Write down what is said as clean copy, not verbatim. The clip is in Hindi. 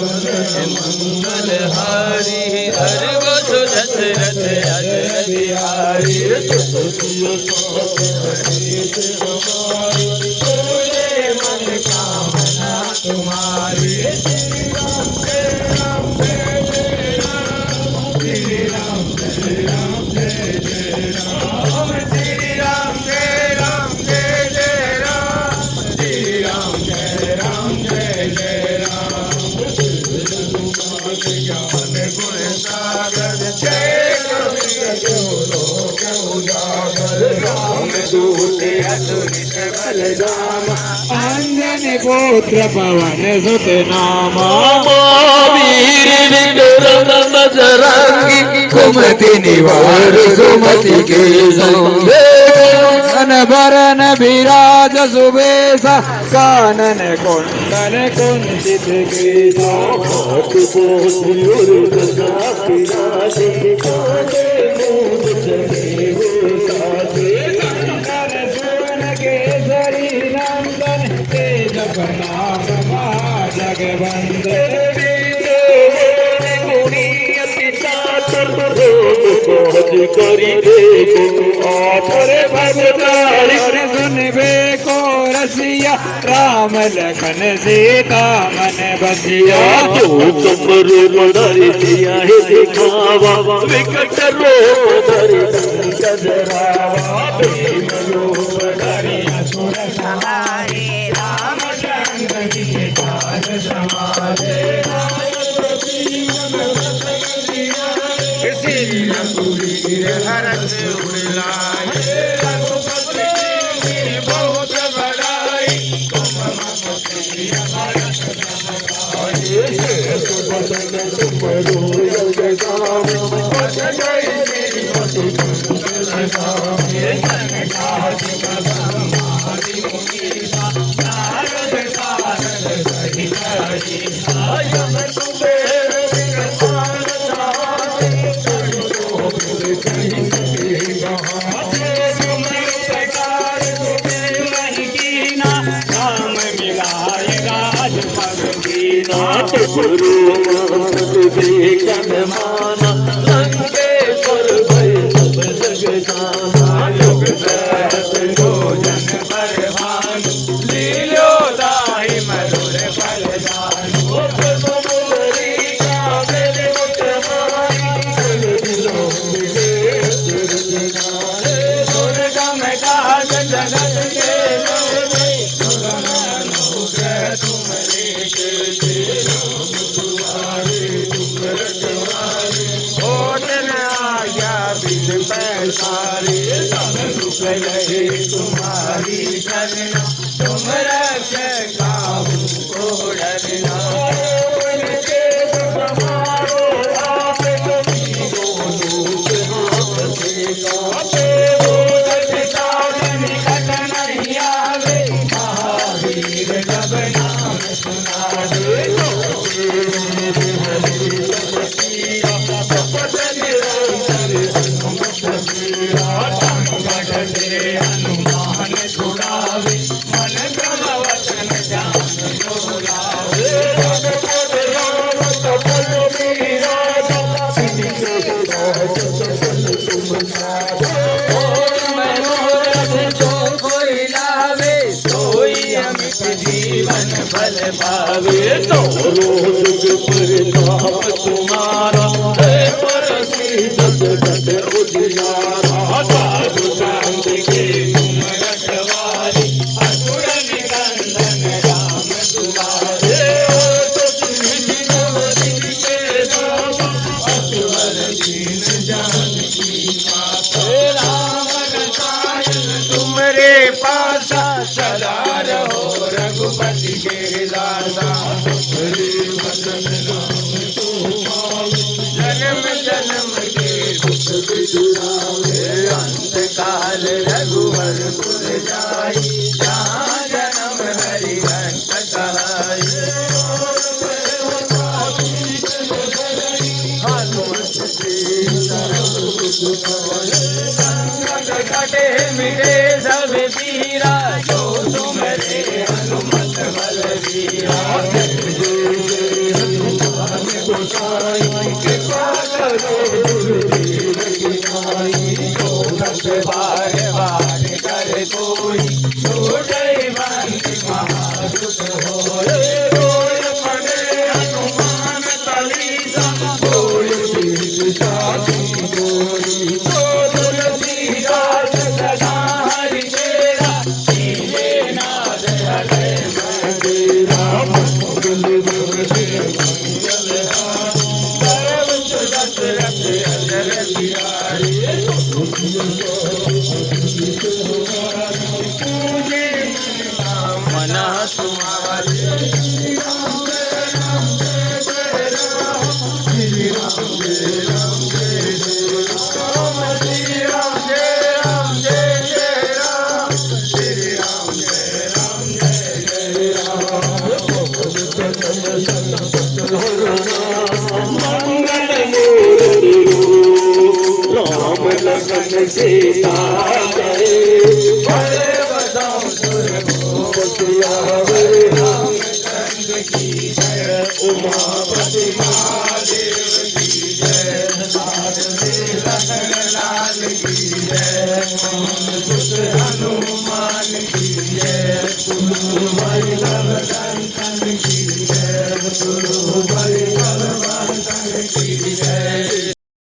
मंगल हारी हर बसु दशरथ अजर बिहारी मन कामना तुम्हारी अंजन पुत्र पवन सुत नामा वीर विक्रम बजरंगी कुमति निवार सुमति के संग भरन विराज सुबेसा कानन कुंडल कुंचित केसा केसरी नंदन तेज प्रताप महाजगवंदन सुनबे को रसिया राम लखन सीता मन बसिया दिया है दिखावा विकट रूप धरि गजरावा सुर समारे रामचंद्र जी काज समारे हरत उड़लाए बहुत बड़ाई गुरु विवेकन माना लंकेश्वर भय सब जग जाना योग दर्श भोजन परवान लीलो दाई मधुर फल दान जगत के तुम्हारी करना तुम रक्षा को डरना निकट नहीं आवे महावीर जब नाम सुना हनुमान छुड़ावे मन क्रम वचन ज्ञान जीवन फल पावे तो रोज प्रताप तुम्हारा पर जगत उजियारा साधु संत के तुम रखवारे असुर निकंदन राम तुम्हारे असुर दीन जानकी माता राम रसायन तुमरे पासा सदा रहो रघुपति के दासा जन्म जन्म के दुख बिछुड़ावे अंत काल रघुवर पुर जाई जहाँ जन्म हरि घंट कहाई हनुमत से संकट कटे मिटे सब पीरा जो तुमरे हनुमत बलवीरा बार बार कर कोई छूटे बंदी महादुत होए बोल पड़े हनुमान चालीसा बोल साथी गोरी तुलसीदास सदा हरि तेरा कीजे नाथ हरे तेरा मंगल मूर्ति सर्व सुदत रथ अजर बिहारी पूजे मना तुम्हारे मंगल मूर्ति राम लखन सीता जय भले बदाओ बतियावे रामचंद्र की जय उमापति महादेव की जय लखन लाल की जय सुत हनुमान की जय भाई भगवंतन की जय